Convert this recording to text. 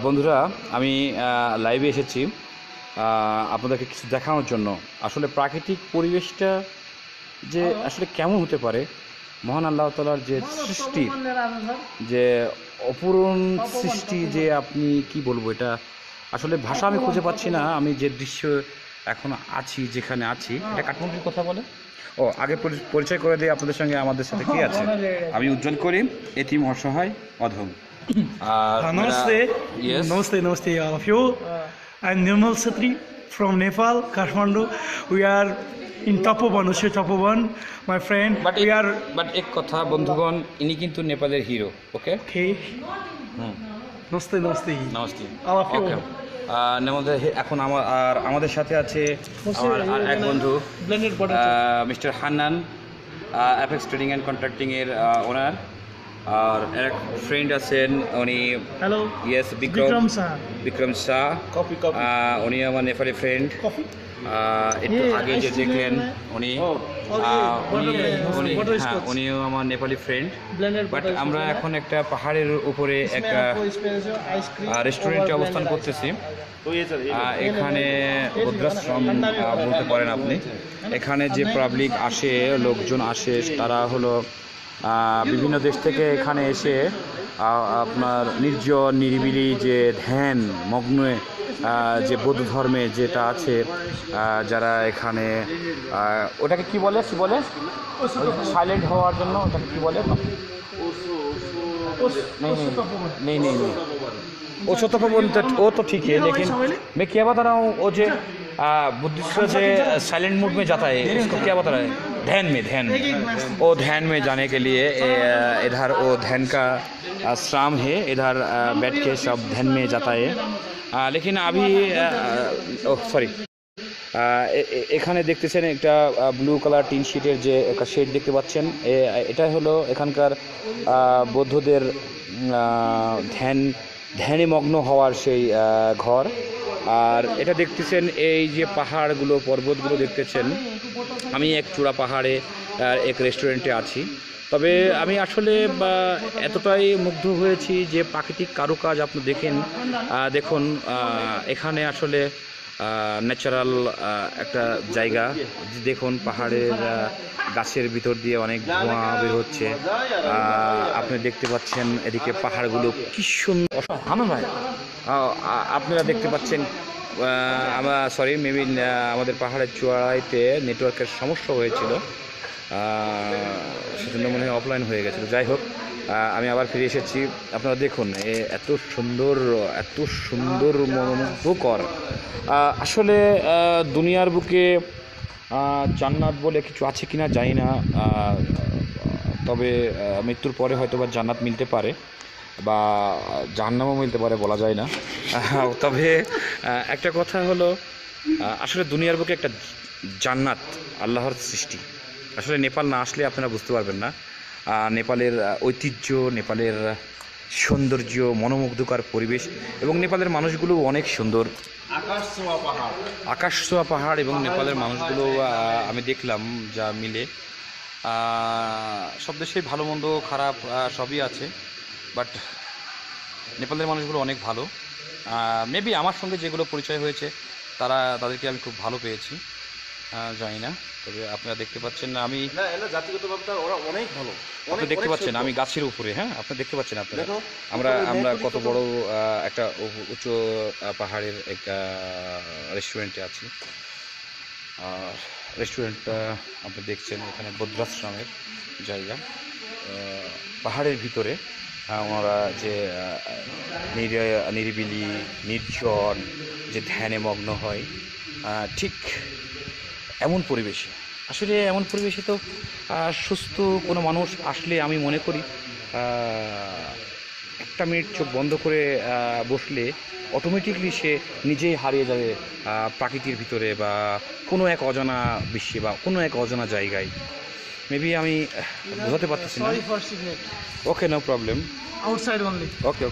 বন্ধুরা, আমি লাইভে এসেছি আপনাদেরকে কিছু দেখানোর জন্য। আসলে প্রাকৃতিক পরিবেশটা যে আসলে কেমন হতে পারে, মহান আল্লাহ তাআলার যে সৃষ্টি, যে অপূরণ সৃষ্টি, যে আপনি কি বলবো, এটা আসলে ভাষা আমি খুঁজে পাচ্ছি না। আমি যে দৃশ্য এখন আছি, যেখানে আছি, এটা কাঠমান্ডুর কথা বলে। ও আগে পরিচয় করে দিই আপনাদের সঙ্গে আমাদের সাথে কি আছে। আমি উজ্জ্বল করিম, এতিম অসহায় অধম। Namaste. Yes. Namaste, all of you. I'm Nirmal Satri from Nepal, Kathmandu. We are in Tapoban, Ushe Tapoban, my friend. But এক কথা বন্ধুগণ, ইনি কিন্তু নেপালের hero. Okay, Okay. Namaste. Namaste. All of you. ওকে, এখন আমাদের সাথে আছে আমার আর এক বন্ধু, mister Hannan, apex trading and contracting এর ওনার। আর এক ফ্রেন্ড আছেন, উনি Hello. ইয়েস বিক্রম শাহ। উনি আমার নেপালি ফ্রেন্ড। একটু আগে যে দেখলেন উনিও আমার নেপালি ফ্রেন্ড। বাট আমরা এখন একটা পাহাড়ের উপরে একটা রেস্টুরেন্টে অবস্থান করতেছি। এখানে বদ্রাশ্রম বলতে পারেন আপনি। এখানে যে পাবলিক আসে, লোকজন আসে, তারা হলো বিভিন্ন দেশ থেকে এখানে এসে আপনার নির্জন নিরিবিলি যে ধ্যান মগ্ন যে বৌদ্ধ ধর্মে যেটা আছে, যারা এখানে ওটাকে কি বলে সাইলেন্ট হওয়ার জন্য ওটাকে কি বলে, नहीं वो तपोवन वो तो ठीक है, लेकिन मैं क्या बता रहा हूँ, वो जो बुद्धिस्ट जो साइलेंट मूड में जाता है, उसको क्या बता रहा है, ध्यान में जाने के लिए इधर वो ध्यान का आश्रम है, इधर बैठ के सब ध्यान में जाता है। लेकिन अभी सॉरी, এখানে দেখতেছেন একটা ব্লু কালার টিন শিটের যে একটা শেড দেখতে পাচ্ছেন, এটা হলো এখানকার বৌদ্ধদের ধ্যানে মগ্ন হওয়ার সেই ঘর। আর এটা দেখতেছেন, এই যে পাহাড়গুলো, পর্বতগুলো দেখতেছেন, আমি এক চূড়া পাহাড়ে এক রেস্টুরেন্টে আছি। তবে আমি আসলে এতটাই মুগ্ধ হয়েছি যে প্রাকৃতিক কারুকাজ আপনি দেখুন এখানে আসলে ন্যাচারাল একটা জায়গা। দেখুন পাহাড়ের গাছের ভিতর দিয়ে অনেক ধোঁয়া বের হচ্ছে, আপনি দেখতে পাচ্ছেন এদিকে পাহাড়গুলো কি সুন্দর। ভাই আপনারা দেখতে পাচ্ছেন, মেবি আমাদের পাহাড়ের চূড়াইতে নেটওয়ার্কের সমস্যা হয়েছিল, সেজন্য মনে হয় অফলাইন হয়ে গেছিলো। যাই হোক, আমি আবার ফিরে এসেছি। আপনারা দেখুন এত সুন্দর মনোমুগ্ধকর। আসলে দুনিয়ার বুকে জান্নাত বলে কিছু আছে কিনা জানি না, তবে মৃত্যুর পরে হয়তো বা জান্নাত মিলতে পারে বা জাহান্নামও মিলতে পারে, বলা যায় না। তবে একটা কথা হলো, আসলে দুনিয়ার বুকে একটা জান্নাত আল্লাহর সৃষ্টি। আসলে নেপাল না আসলে আপনারা বুঝতে পারবেন না নেপালের ঐতিহ্য, নেপালের সৌন্দর্য, মনোমুগ্ধকর পরিবেশ, এবং নেপালের মানুষগুলো অনেক সুন্দর। আকাশ ছোঁয়া পাহাড় এবং নেপালের মানুষগুলো আমি দেখলাম যা মিলে। সব দেশেই ভালো মন্দ খারাপ সবই আছে, বাট নেপালের মানুষগুলো অনেক ভালো। মেবি আমার সঙ্গে যেগুলো পরিচয় হয়েছে তাদেরকে আমি খুব ভালো পেয়েছি, জানি না। তবে আপনারা দেখতে পাচ্ছেন না, আমি জাতিগতভাবে ওরা অনেক ভালো, আপনি দেখতে পাচ্ছেন আমি গাছের উপরে, হ্যাঁ আপনি দেখতে পাচ্ছেন আপনারা, আমরা কত বড় একটা উঁচু পাহাড়ের একটা রেস্টুরেন্টে আছি। আর রেস্টুরেন্টটা আপনি দেখছেন, এখানে বদ্রাশ্রমের জায়গা, পাহাড়ের ভিতরে ওনারা যে নিরিবিলি নির্জন যে ধ্যানে মগ্ন হয়, ঠিক এমন পরিবেশে, আসলে এমন পরিবেশে তো সুস্থ কোনো মানুষ আসলে আমি মনে করি একটা মিনিট চোখ বন্ধ করে বসলে অটোমেটিকলি সে নিজেই হারিয়ে যাবে প্রাকৃতির ভিতরে বা কোনো এক অজানা বিশ্বে বা কোনো এক অজানা জায়গায়। মেবি আমি বোঝাতে পারতেছি না। Sorry for cigarette. Okay, no problem, Outside only. Okay.